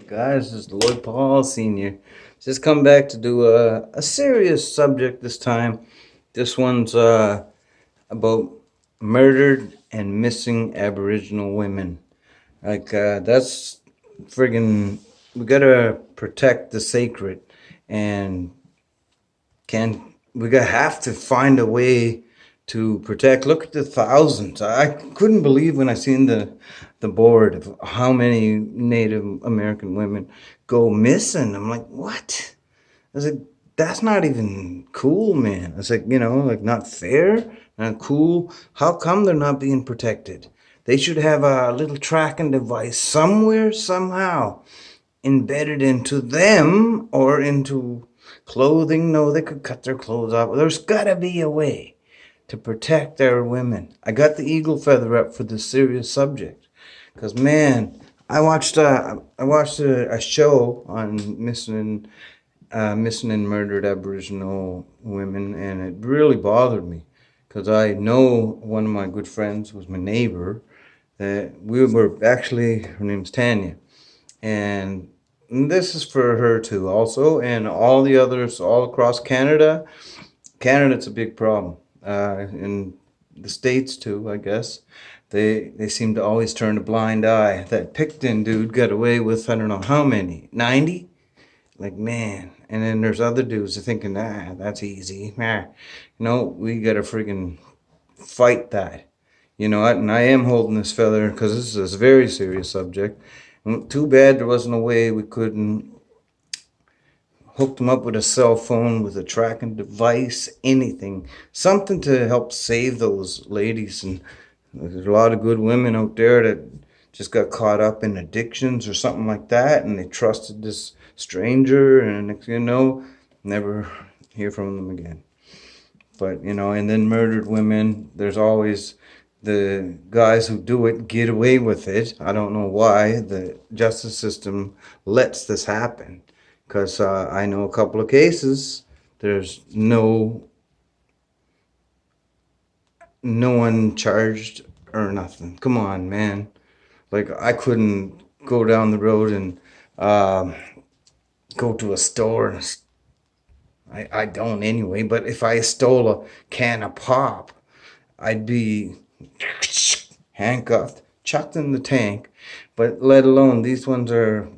Guys, this is Lloyd Paul Sr. Just come back to do a serious subject this time. This one's about murdered and missing Aboriginal women. That's friggin', we gotta protect the sacred, and we gotta have to find a way to protect. Look at the thousands. I couldn't believe when I seen the board of how many Native American women go missing. I'm like, what? I was like, that's not even cool, man. I was like, like not fair, not cool. How come they're not being protected? They should have a little tracking device somewhere, somehow, embedded into them or into clothing. No, they could cut their clothes off. There's gotta be a way to protect our women. I got the eagle feather up for this serious subject, because man, I watched a show on missing and murdered Aboriginal women, and it really bothered me because I know one of my good friends was my neighbor. That we were actually, her name's Tanya, and this is for her too, also, and all the others all across Canada. Canada, it's a big problem. In the States too, I guess. They seem to always turn a blind eye. That Picton dude got away with I don't know how many, 90? Like, man. And then there's other dudes that thinking, that's easy. We gotta friggin' fight that. You know what? And I am holding this feather because this is a very serious subject. And too bad there wasn't a way we couldn't hook them up with a cell phone, with a tracking device, anything. Something to help save those ladies. And there's a lot of good women out there that just got caught up in addictions or something like that, and they trusted this stranger, and next thing you know, never hear from them again. But, and then murdered women, there's always the guys who do it get away with it. I don't know why the justice system lets this happen. Because I know a couple of cases, there's no one charged or nothing. Come on, man. Like, I couldn't go down the road and go to a store. I don't anyway, but if I stole a can of pop, I'd be handcuffed, chucked in the tank. But let alone, these ones are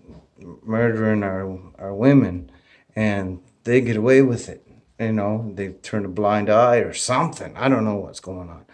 murdering our women, and they get away with it. They turn a blind eye or something. I don't know what's going on.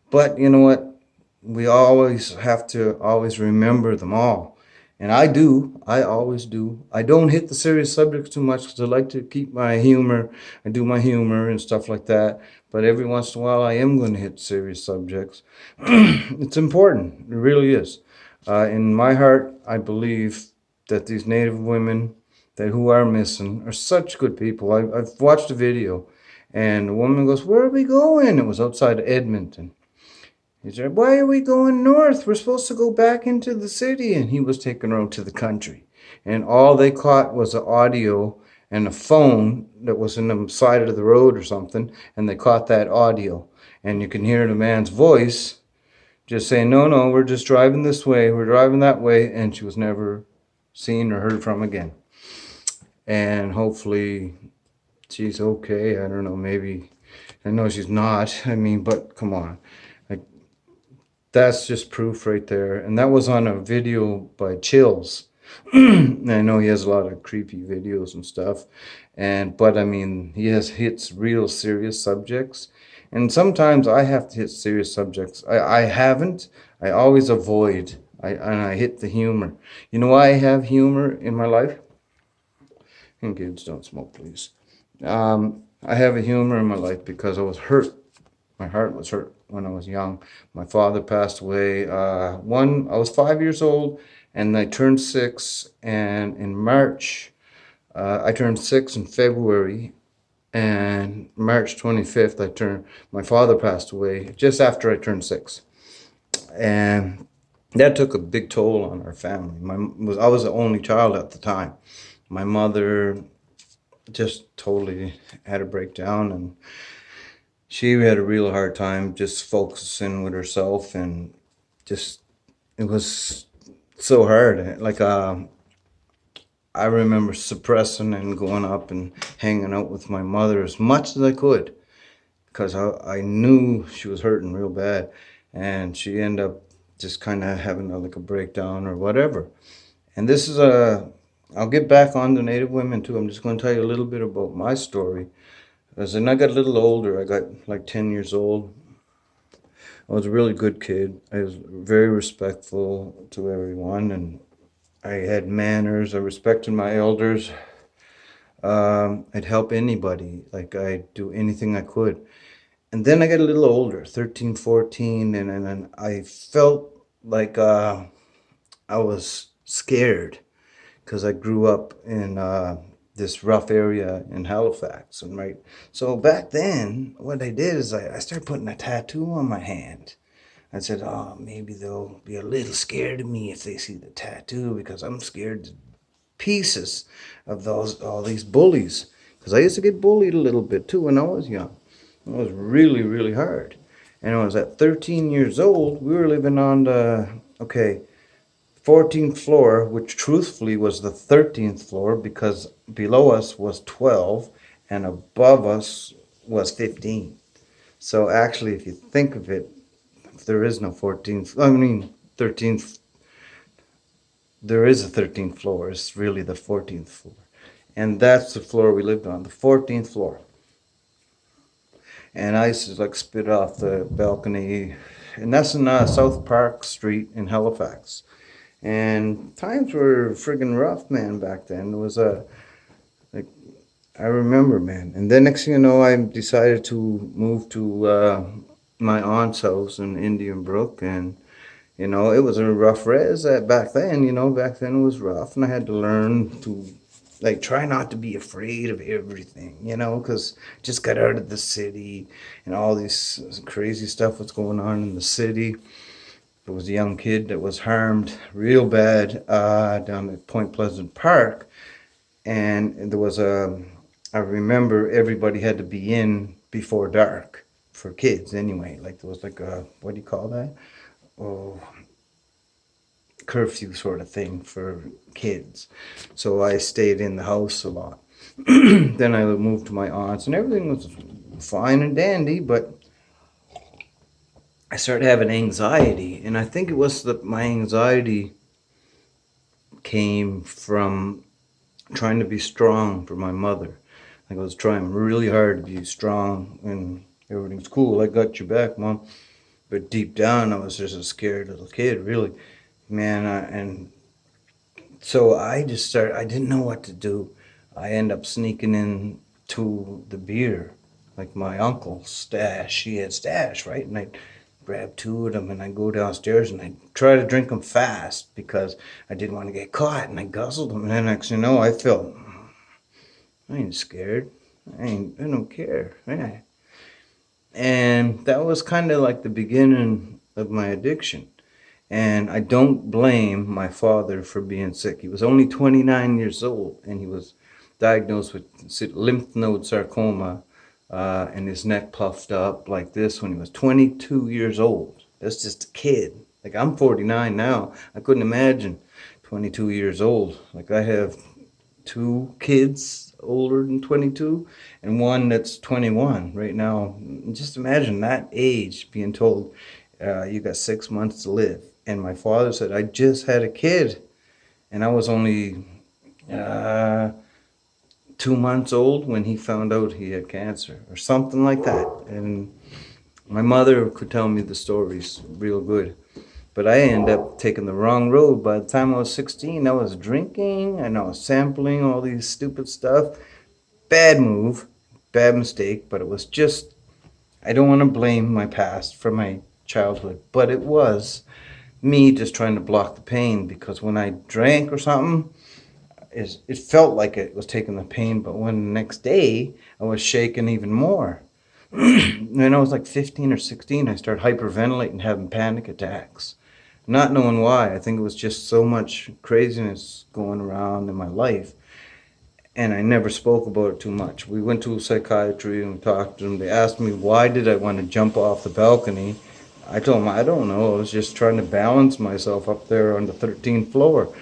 But you know what? We always have to always remember them all. And I do. I always do. I don't hit the serious subjects too much because I like to keep my humor. I do my humor and stuff like that. But every once in a while, I am going to hit serious subjects. It's important. It really is. In my heart, I believe that these Native women who are missing are such good people. I've watched a video, and the woman goes, "Where are we going?" It was outside of Edmonton. He said, "Why are we going north? We're supposed to go back into the city." And he was taking her out to the country. And all they caught was an audio and a phone that was in the side of the road or something. And they caught that audio. And you can hear the man's voice just saying, "No, no, we're just driving this way. We're driving that way." And she was never seen or heard from again. And hopefully she's okay. I don't know, maybe. I know she's not. But come on. That's just proof right there. And that was on a video by Chills. I know he has a lot of creepy videos and stuff. But he hits real serious subjects. And sometimes I have to hit serious subjects. I haven't. I always avoid. And I hit the humor. You know why I have humor in my life? And kids, don't smoke, please. I have a humor in my life because I was hurt. My heart was hurt when I was young. My father passed away. I was 5 years old, and I turned 6. And in March, I turned 6 in February, and March 25th, my father passed away just after I turned 6. And that took a big toll on our family. I was the only child at the time. My mother just totally had a breakdown, and she had a real hard time just focusing with herself, and just, it was so hard. Like, I remember suppressing and going up and hanging out with my mother as much as I could because I knew she was hurting real bad, and she ended up just kind of having like a breakdown or whatever. And this is I'll get back on the Native women too. I'm just going to tell you a little bit about my story. As I got a little older, I got like 10 years old. I was a really good kid. I was very respectful to everyone, and I had manners. I respected my elders. I'd help anybody. Like, I'd do anything I could. And then I got a little older, 13, 14, and then I felt like I was scared because I grew up in this rough area in Halifax. And right, so back then, what I did is I started putting a tattoo on my hand. I said, oh, maybe they'll be a little scared of me if they see the tattoo because I'm scared to pieces of all these bullies. Because I used to get bullied a little bit too when I was young. It was really, really hard. And I was at 13 years old. We were living on the, 14th floor, which truthfully was the 13th floor because below us was 12 and above us was 15. So actually, if you think of it, there is no 13th. There is a 13th floor. It's really the 14th floor. And that's the floor we lived on, the 14th floor. And I used to like spit off the balcony. And that's in South Park Street in Halifax. And times were friggin' rough, man, back then. It was I remember, man. And then next thing you know, I decided to move to my aunt's house in Indian Brook. And, it was a rough res back then, back then it was rough. And I had to learn to, like, try not to be afraid of everything, because just got out of the city and all this crazy stuff was going on in the city. There was a young kid that was harmed real bad down at Point Pleasant Park. And there was I remember everybody had to be in before dark for kids anyway. Like there was like a, what do you call that? Oh, curfew sort of thing for kids. So I stayed in the house a lot. Then I moved to my aunt's and everything was fine and dandy, but I started having anxiety, and I think it was that my anxiety came from trying to be strong for my mother. Like I was trying really hard to be strong, and everything's cool. I got your back, Mom. But deep down, I was just a scared little kid, really, man. And so I just started. I didn't know what to do. I ended up sneaking in to the beer, like my uncle's stash. He had stash, right, and I grab two of them and I go downstairs and I try to drink them fast because I didn't want to get caught, and I guzzled them, and then next thing you know I felt I ain't scared. I don't care. Yeah. And that was kind of like the beginning of my addiction. And I don't blame my father for being sick. He was only 29 years old and he was diagnosed with lymph node sarcoma. And his neck puffed up like this when he was 22 years old. That's just a kid. Like I'm 49 now. I couldn't imagine 22 years old. Like I have two kids older than 22 and one that's 21 right now. Just imagine that age being told you got 6 months to live. And my father said, I just had a kid and I was only 2 months old when he found out he had cancer or something like that. And my mother could tell me the stories real good. But I ended up taking the wrong road. By the time I was 16, I was drinking and I was sampling all these stupid stuff. Bad move, bad mistake, but it was just, I don't want to blame my past for my childhood, but it was me just trying to block the pain, because when I drank or something, it felt like it was taking the pain, but when the next day I was shaking even more. When I was like 15 or 16, I started hyperventilating, having panic attacks. Not knowing why. I think it was just so much craziness going around in my life. And I never spoke about it too much. We went to psychiatry and we talked to them. They asked me why did I want to jump off the balcony. I told them I don't know. I was just trying to balance myself up there on the 13th floor.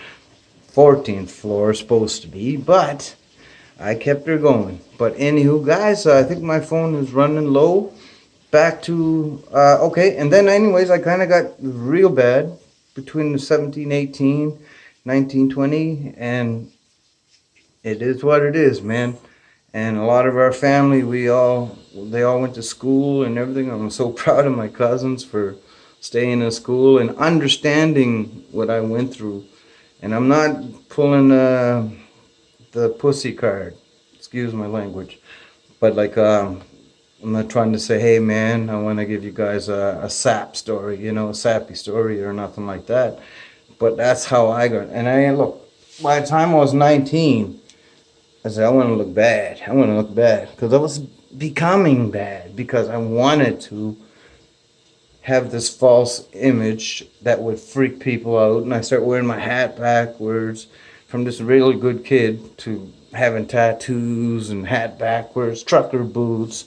14th floor supposed to be, but I kept her going. But anywho, guys, I think my phone is running low. Back to, okay, and then anyways, I kind of got real bad between the 17, 18, 19, 20, and it is what it is, man. And a lot of our family, they all went to school and everything. I'm so proud of my cousins for staying in school and understanding what I went through. And I'm not pulling the pussy card, excuse my language, but like I'm not trying to say, hey man, I want to give you guys a sap story, you know, a sappy story or nothing like that. But that's how I got. And I look, by the time I was 19, I said, I want to look bad. I want to look bad because I was becoming bad because I wanted to have this false image that would freak people out. And I started wearing my hat backwards from this really good kid to having tattoos and hat backwards, trucker boots,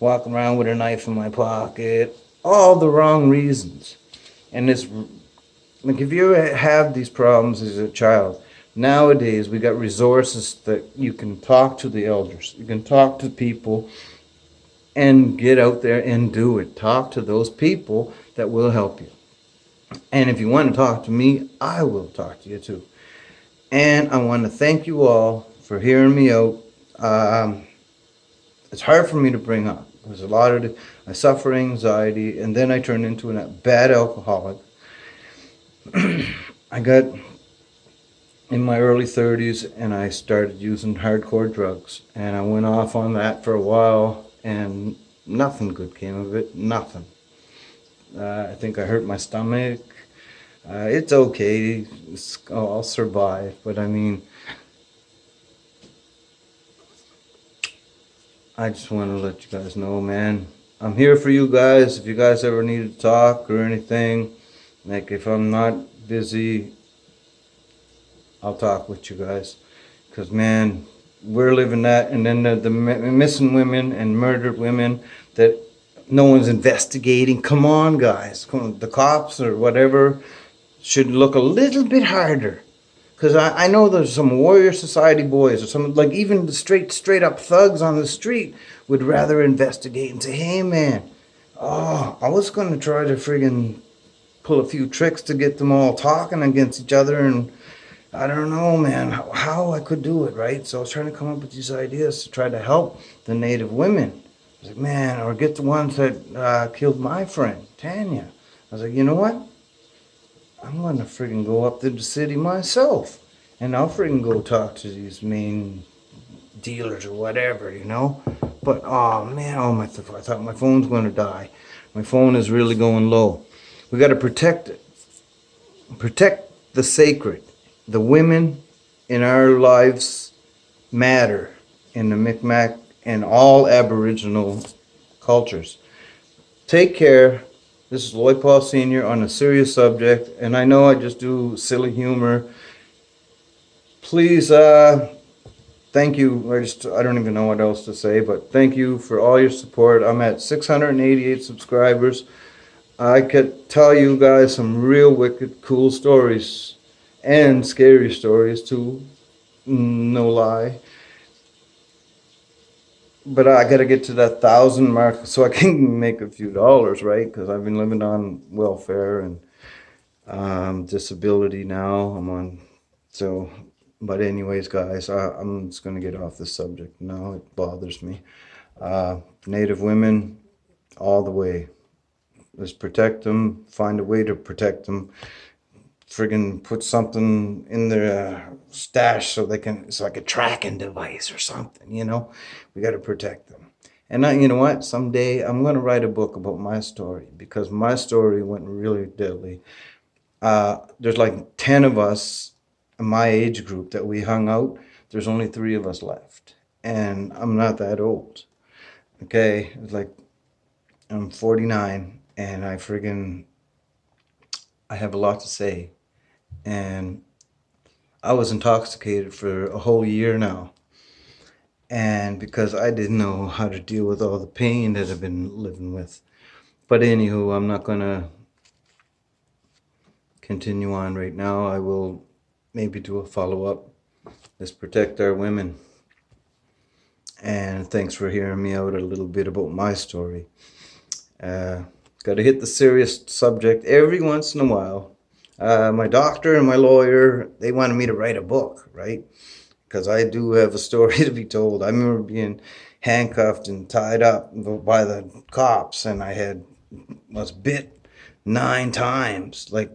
walking around with a knife in my pocket, all the wrong reasons. And it's like if you have these problems as a child, nowadays we got resources that you can talk to the elders, you can talk to people and get out there and do it. Talk to those people that will help you. And if you want to talk to me, I will talk to you too. And I want to thank you all for hearing me out. It's hard for me to bring up because I suffer anxiety, and then I turned into a bad alcoholic. I got in my early 30s and I started using hardcore drugs, and I went off on that for a while and nothing good came of it. Nothing. I think I hurt my stomach. It's okay. I'll survive. But I mean, I just want to let you guys know, man, I'm here for you guys. If you guys ever need to talk or anything, like if I'm not busy, I'll talk with you guys. Because, man, we're living that. And then the missing women and murdered women that no one's investigating. Come on, guys. Come on. The cops or whatever should look a little bit harder. Because I know there's some warrior society boys or some, like even the straight up thugs on the street would rather investigate and say, hey, man, I was going to try to friggin' pull a few tricks to get them all talking against each other, and I don't know, man, how I could do it, right? So I was trying to come up with these ideas to try to help the Native women. I was like, man, or get the ones that killed my friend, Tanya. I was like, you know what? I'm going to friggin' go up to the city myself, and I'll friggin' go talk to these main dealers or whatever, you know? But, oh, man, I thought my phone's going to die. My phone is really going low. We got to protect it. Protect the sacred. The women in our lives matter in the Mi'kmaq and all Aboriginal cultures. Take care. This is Lloyd Paul Sr. on a serious subject, and I know I just do silly humor. Please, thank you. I don't even know what else to say, but thank you for all your support. I'm at 688 subscribers. I could tell you guys some real wicked, cool stories and scary stories too. No lie. But I got to get to that 1,000 mark so I can make a few dollars, right? Because I've been living on welfare and disability now. I'm on. So, but anyways, guys, I'm just going to get off this subject now. It bothers me. Native women, all the way. Let's protect them. Find a way to protect them. Friggin' put something in their stash so it's like a tracking device or something, you know? We got to protect them. And you know what? Someday I'm going to write a book about my story because my story went really deadly. There's like 10 of us in my age group that we hung out. There's only 3 of us left. And I'm not that old. Okay? It's like I'm 49 and I have a lot to say. And I was intoxicated for a whole year now. And because I didn't know how to deal with all the pain that I've been living with. But anywho, I'm not going to continue on right now. I will maybe do a follow-up. Let's protect our women. And thanks for hearing me out a little bit about my story. Got to hit the serious subject every once in a while. My doctor and my lawyer, they wanted me to write a book, right? Because I do have a story to be told. I remember being handcuffed and tied up by the cops, and I was bit 9 times, like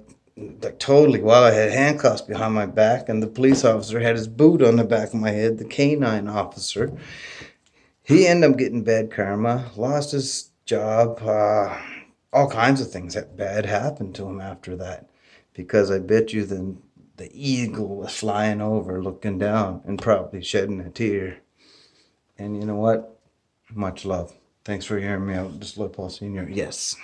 totally, while I had handcuffs behind my back, and the police officer had his boot on the back of my head, the canine officer. He ended up getting bad karma, lost his job, all kinds of things that bad happened to him after that. Because I bet you the eagle was flying over, looking down, and probably shedding a tear. And you know what? Much love. Thanks for hearing me out. This is Lloyd Paul Sr. Yes.